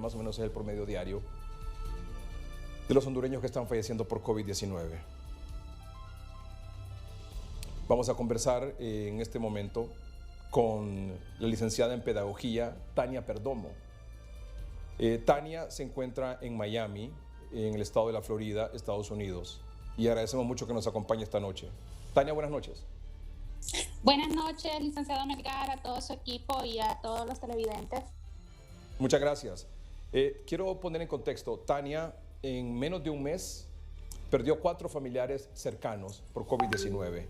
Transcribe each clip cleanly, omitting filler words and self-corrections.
más o menos es el promedio diario de los hondureños que están falleciendo por COVID-19. Vamos a conversar en este momento con la licenciada en Pedagogía, Tania Perdomo. Tania se encuentra en Miami, en el estado de la Florida, Estados Unidos, y agradecemos mucho que nos acompañe esta noche. Tania, buenas noches. Buenas noches, licenciado Melgar, a todo su equipo y a todos los televidentes. Muchas gracias. Quiero poner en contexto, Tania, en menos de un mes perdió 4 familiares cercanos por COVID-19.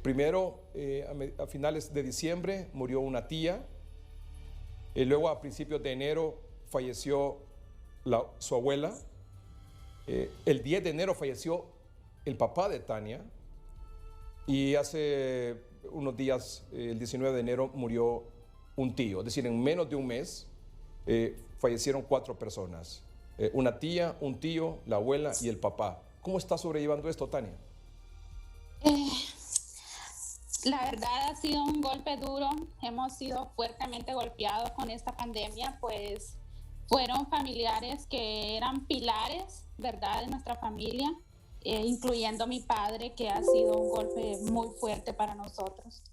Primero, a finales de diciembre murió una tía, luego a principios de enero falleció su abuela, el 10 de enero falleció el papá de Tania y hace unos días, el 19 de enero, murió un tío. Es decir, en menos de un mes fallecieron 4 personas, una tía, un tío, la abuela y el papá. ¿Cómo está sobrellevando esto, Tania? La verdad ha sido un golpe duro, hemos sido fuertemente golpeados con esta pandemia, pues fueron familiares que eran pilares, ¿verdad?, de nuestra familia, incluyendo mi padre, que ha sido un golpe muy fuerte para nosotros.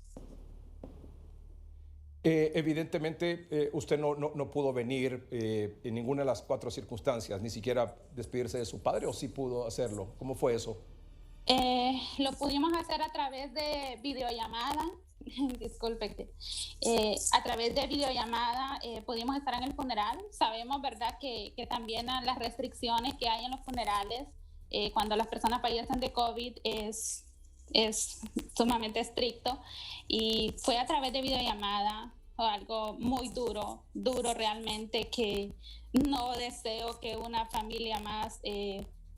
Evidentemente, usted no pudo venir en ninguna de las 4 circunstancias, ni siquiera despedirse de su padre, ¿o sí pudo hacerlo? ¿Cómo fue eso? Lo pudimos hacer a través de videollamada, disculpe, a través de videollamada pudimos estar en el funeral. Sabemos, ¿verdad?, que también las restricciones que hay en los funerales cuando las personas fallecen de COVID es sumamente estricto, y fue a través de videollamada, algo muy duro realmente, que no deseo que una familia más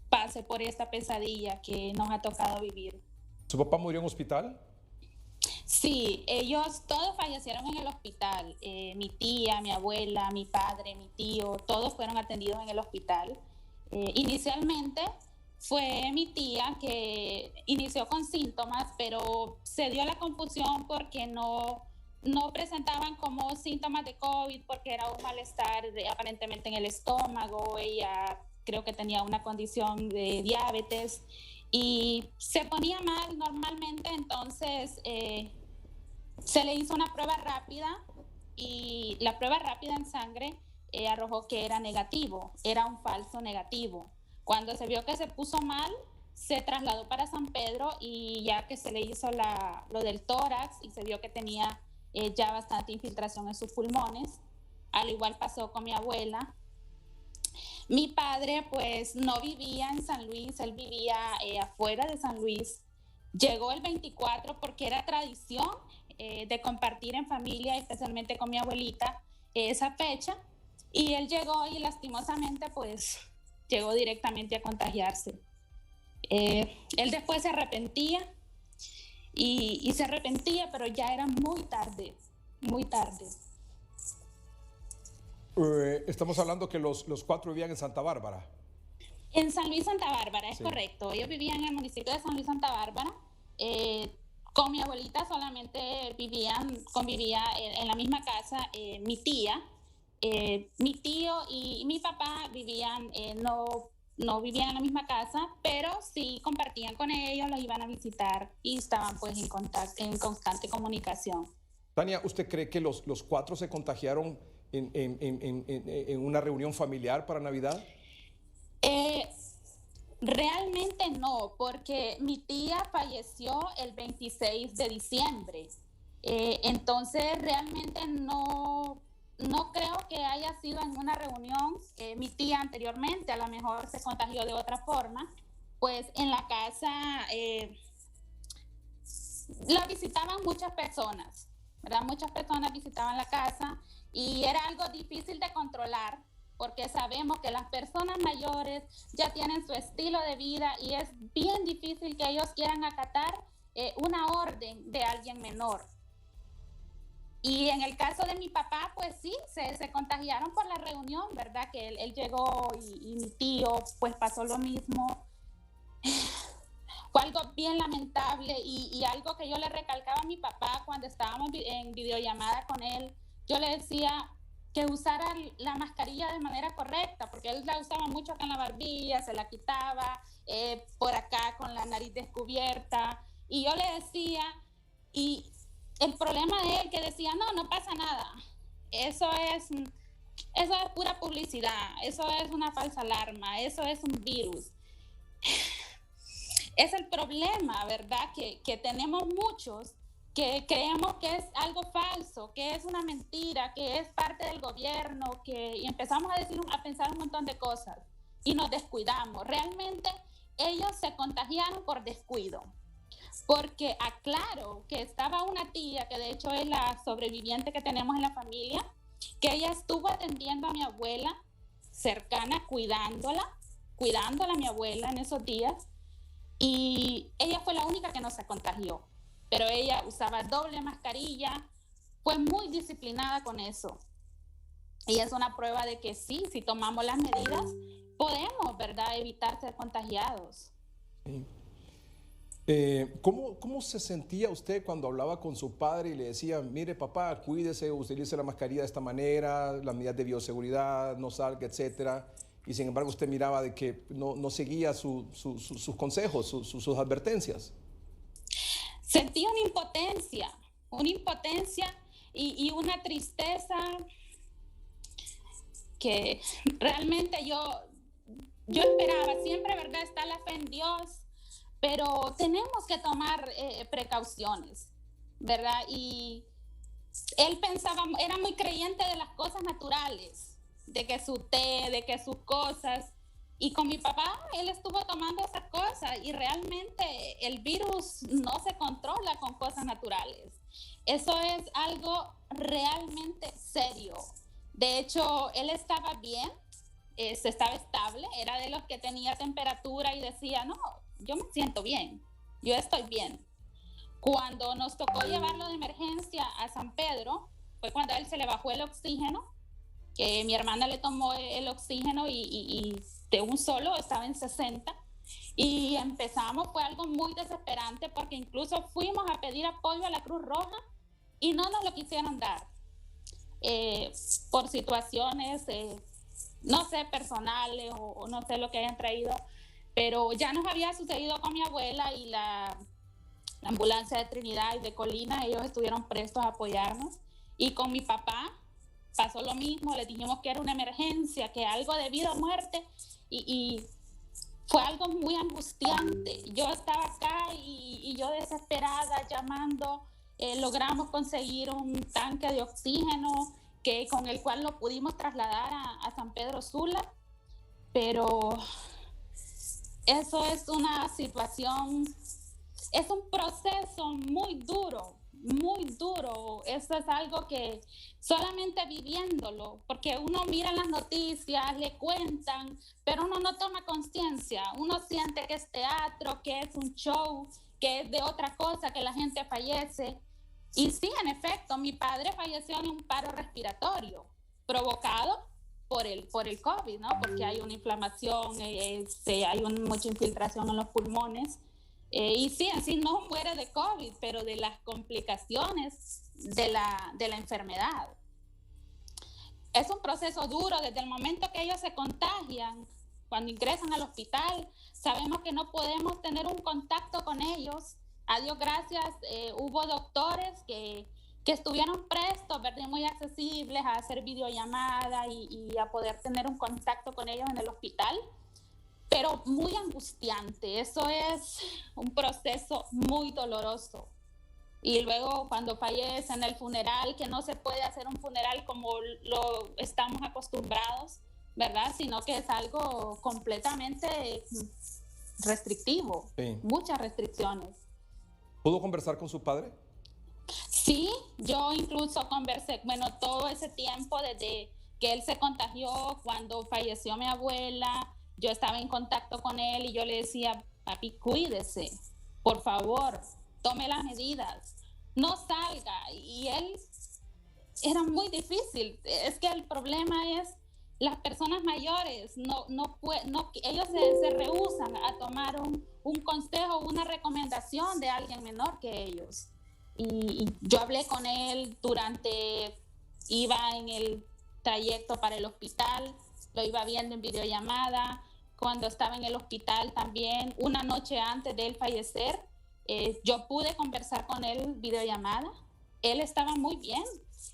pase por esta pesadilla que nos ha tocado vivir. ¿Su papá murió en hospital? Sí, ellos todos fallecieron en el hospital. Mi tía, mi abuela, mi padre, mi tío, todos fueron atendidos en el hospital. Inicialmente fue mi tía que inició con síntomas, pero se dio la confusión porque no presentaban como síntomas de COVID, porque era un malestar aparentemente en el estómago. Ella creo que tenía una condición de diabetes y se ponía mal normalmente, entonces se le hizo una prueba rápida y la prueba rápida en sangre arrojó que era negativo, era un falso negativo. Cuando se vio que se puso mal, se trasladó para San Pedro, y ya que se le hizo lo del tórax y se vio que tenía ya bastante infiltración en sus pulmones, al igual pasó con mi abuela. Mi padre pues no vivía en San Luis, él vivía afuera de San Luis. Llegó el 24 porque era tradición de compartir en familia, especialmente con mi abuelita, esa fecha. Y él llegó y lastimosamente pues llegó directamente a contagiarse. Él después se arrepentía y se arrepentía, pero ya era muy tarde, muy tarde. Estamos hablando que los 4 vivían en Santa Bárbara. En San Luis, Santa Bárbara, es Sí. correcto. Ellos vivían en el municipio de San Luis, Santa Bárbara. Con mi abuelita solamente convivía en la misma casa mi tía. Mi tío y mi papá vivían, no vivían en la misma casa, pero sí compartían con ellos, los iban a visitar y estaban pues en constante comunicación. Tania, ¿usted cree que los 4 se contagiaron en una reunión familiar para Navidad? Realmente no, porque mi tía falleció el 26 de diciembre. Entonces realmente no creo que haya sido en una reunión. Mi tía anteriormente a lo mejor se contagió de otra forma, pues en la casa la visitaban muchas personas, ¿verdad? Muchas personas visitaban la casa y era algo difícil de controlar, porque sabemos que las personas mayores ya tienen su estilo de vida y es bien difícil que ellos quieran acatar una orden de alguien menor. Y en el caso de mi papá, pues sí, se contagiaron por la reunión, ¿verdad? Que él llegó y mi tío pues pasó lo mismo. Fue algo bien lamentable y algo que yo le recalcaba a mi papá cuando estábamos en videollamada con él. Yo le decía que usara la mascarilla de manera correcta, porque él la usaba mucho acá en la barbilla, se la quitaba, por acá con la nariz descubierta, y yo le decía, y el problema de él que decía, no pasa nada, eso es pura publicidad, eso es una falsa alarma, eso es un virus. Es el problema, ¿verdad? Que tenemos muchos que creemos que es algo falso, que es una mentira, que es parte del gobierno, y empezamos a pensar un montón de cosas y nos descuidamos. Realmente ellos se contagiaron por descuido, porque aclaro que estaba una tía, que de hecho es la sobreviviente que tenemos en la familia, que ella estuvo atendiendo a mi abuela cercana, cuidándola a mi abuela en esos días, y ella fue la única que no se contagió, pero ella usaba doble mascarilla, fue muy disciplinada con eso. Y es una prueba de que sí, si tomamos las medidas, podemos, ¿verdad?, evitar ser contagiados. Sí. ¿Cómo se sentía usted cuando hablaba con su padre y le decía, mire papá, cuídese, utilice la mascarilla de esta manera, las medidas de bioseguridad, no salga, etcétera? Y sin embargo usted miraba de que no seguía sus consejos, sus advertencias. Sentí una impotencia y una tristeza que realmente yo esperaba. Siempre, ¿verdad?, está la fe en Dios, pero tenemos que tomar precauciones, ¿verdad? Y él pensaba, era muy creyente de las cosas naturales, de que su té, de que sus cosas. Y con mi papá, él estuvo tomando esas cosas y realmente el virus no se controla con cosas naturales. Eso es algo realmente serio. De hecho, él estaba bien, estaba estable, era de los que tenía temperatura y decía, no, yo me siento bien, yo estoy bien. Cuando nos tocó llevarlo de emergencia a San Pedro, fue cuando a él se le bajó el oxígeno, que mi hermana le tomó el oxígeno y de un solo estaba en 60. Y empezamos, fue algo muy desesperante porque incluso fuimos a pedir apoyo a la Cruz Roja y no nos lo quisieron dar por situaciones, no sé, personales o no sé lo que hayan traído, pero ya nos había sucedido con mi abuela y la ambulancia de Trinidad y de Colina, ellos estuvieron prestos a apoyarnos. Y con mi papá pasó lo mismo, le dijimos que era una emergencia, que algo de vida o muerte, y fue algo muy angustiante. Yo estaba acá y yo desesperada llamando, logramos conseguir un tanque de oxígeno con el cual lo pudimos trasladar a San Pedro Sula, pero eso es una situación, es un proceso muy duro, muy duro. Eso es algo que solamente viviéndolo, porque uno mira las noticias, le cuentan, pero uno no toma conciencia, uno siente que es teatro, que es un show, que es de otra cosa, que la gente fallece. Y sí, en efecto, mi padre falleció en un paro respiratorio provocado por el COVID, ¿no? Porque hay una inflamación, hay mucha infiltración en los pulmones. Y sí, en sí no muere de COVID, pero de las complicaciones de la enfermedad. Es un proceso duro. Desde el momento que ellos se contagian, cuando ingresan al hospital, sabemos que no podemos tener un contacto con ellos. A Dios gracias, hubo doctores que estuvieron prestos, ¿verdad?, muy accesibles a hacer videollamada y a poder tener un contacto con ellos en el hospital, pero muy angustiante. Eso es un proceso muy doloroso. Y luego cuando fallece en el funeral, que no se puede hacer un funeral como lo estamos acostumbrados, ¿verdad?, sino que es algo completamente restrictivo, sí. Muchas restricciones. ¿Pudo conversar con su padre? Sí, yo incluso conversé, todo ese tiempo desde que él se contagió, cuando falleció mi abuela, yo estaba en contacto con él y yo le decía, papi, cuídese, por favor, tome las medidas, no salga. Y él, era muy difícil. Es que el problema es las personas mayores, ellos se rehúsan a tomar un consejo, una recomendación de alguien menor que ellos. Y yo hablé con él iba en el trayecto para el hospital, lo iba viendo en videollamada. Cuando estaba en el hospital también, una noche antes de él fallecer, yo pude conversar con él en videollamada. Él estaba muy bien,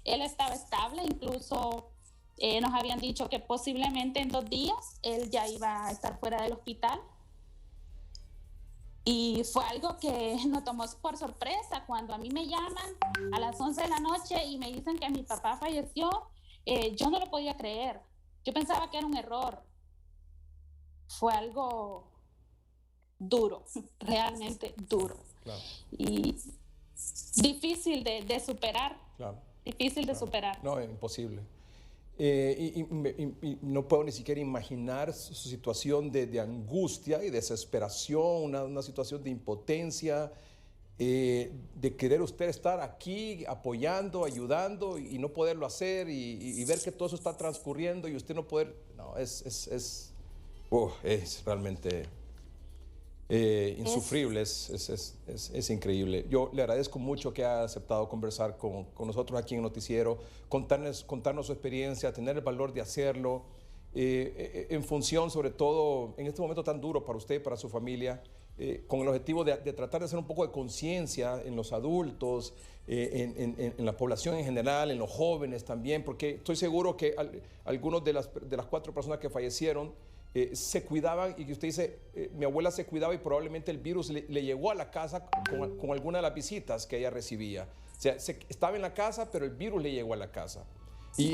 él estaba estable, incluso nos habían dicho que posiblemente en 2 días él ya iba a estar fuera del hospital. Y fue algo que nos tomó por sorpresa cuando a mí me llaman a las 11 de la noche y me dicen que mi papá falleció. Yo no lo podía creer. Yo pensaba que era un error. Fue algo duro, realmente duro. Claro. Y difícil de superar. Claro. Difícil de superar. No, es imposible. Y no puedo ni siquiera imaginar su situación de angustia y desesperación, una situación de impotencia, de querer usted estar aquí apoyando, ayudando y no poderlo hacer y ver que todo eso está transcurriendo y usted no poder. No, es realmente insufrible, es increíble. Yo le agradezco mucho que haya aceptado conversar con nosotros aquí en Noticiero, contarnos su experiencia, tener el valor de hacerlo, en función sobre todo en este momento tan duro para usted y para su familia, con el objetivo de tratar de hacer un poco de conciencia en los adultos, en la población en general, en los jóvenes también, porque estoy seguro que algunos de las 4 personas que fallecieron se cuidaban y que usted dice, mi abuela se cuidaba y probablemente el virus le llegó a la casa con alguna de las visitas que ella recibía. O sea, estaba en la casa, pero el virus le llegó a la casa. Y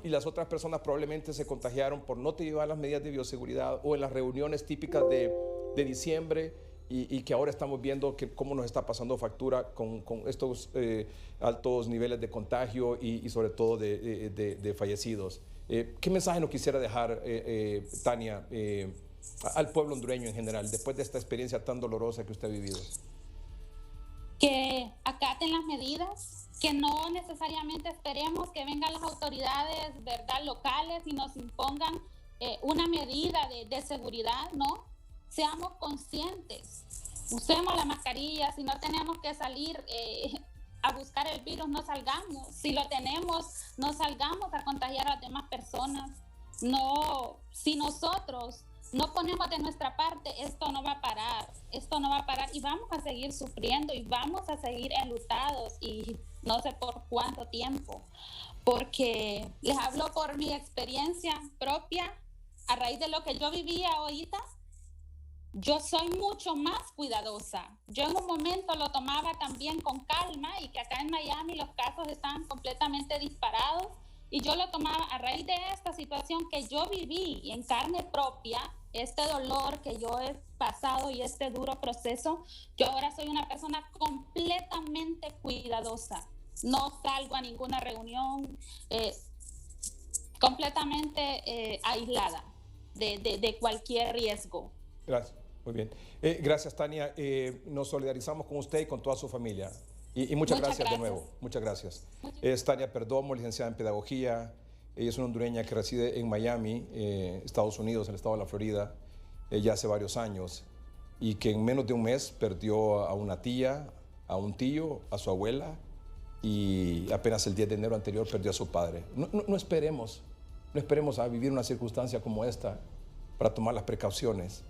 las otras personas probablemente se contagiaron por no llevar las medidas de bioseguridad o en las reuniones típicas de diciembre y que ahora estamos viendo cómo nos está pasando factura con estos altos niveles de contagio y sobre todo de fallecidos. ¿Qué mensaje nos quisiera dejar, Tania, al pueblo hondureño en general, después de esta experiencia tan dolorosa que usted ha vivido? Que acaten las medidas, que no necesariamente esperemos que vengan las autoridades, ¿verdad?, locales y nos impongan una medida de seguridad, ¿no? Seamos conscientes, usemos la mascarilla, si no tenemos que salir a buscar el virus, no salgamos. Si lo tenemos, no salgamos a contagiar a las demás personas. No, si nosotros no ponemos de nuestra parte, esto no va a parar. Esto no va a parar y vamos a seguir sufriendo y vamos a seguir enlutados y no sé por cuánto tiempo. Porque les hablo por mi experiencia propia, a raíz de lo que yo vivía ahorita. Yo soy mucho más cuidadosa. Yo en un momento lo tomaba también con calma y que acá en Miami los casos estaban completamente disparados y yo lo tomaba a raíz de esta situación que yo viví en carne propia, este dolor que yo he pasado y este duro proceso. Yo ahora soy una persona completamente cuidadosa. No salgo a ninguna reunión, completamente aislada de cualquier riesgo. Gracias, muy bien. Gracias, Tania. Nos solidarizamos con usted y con toda su familia. Y muchas gracias de nuevo. Muchas gracias. Es Tania Perdomo, licenciada en Pedagogía. Ella es una hondureña que reside en Miami, Estados Unidos, en el estado de la Florida, ya hace varios años. Y que en menos de un mes perdió a una tía, a un tío, a su abuela. Y apenas el 10 de enero anterior perdió a su padre. No esperemos a vivir una circunstancia como esta para tomar las precauciones.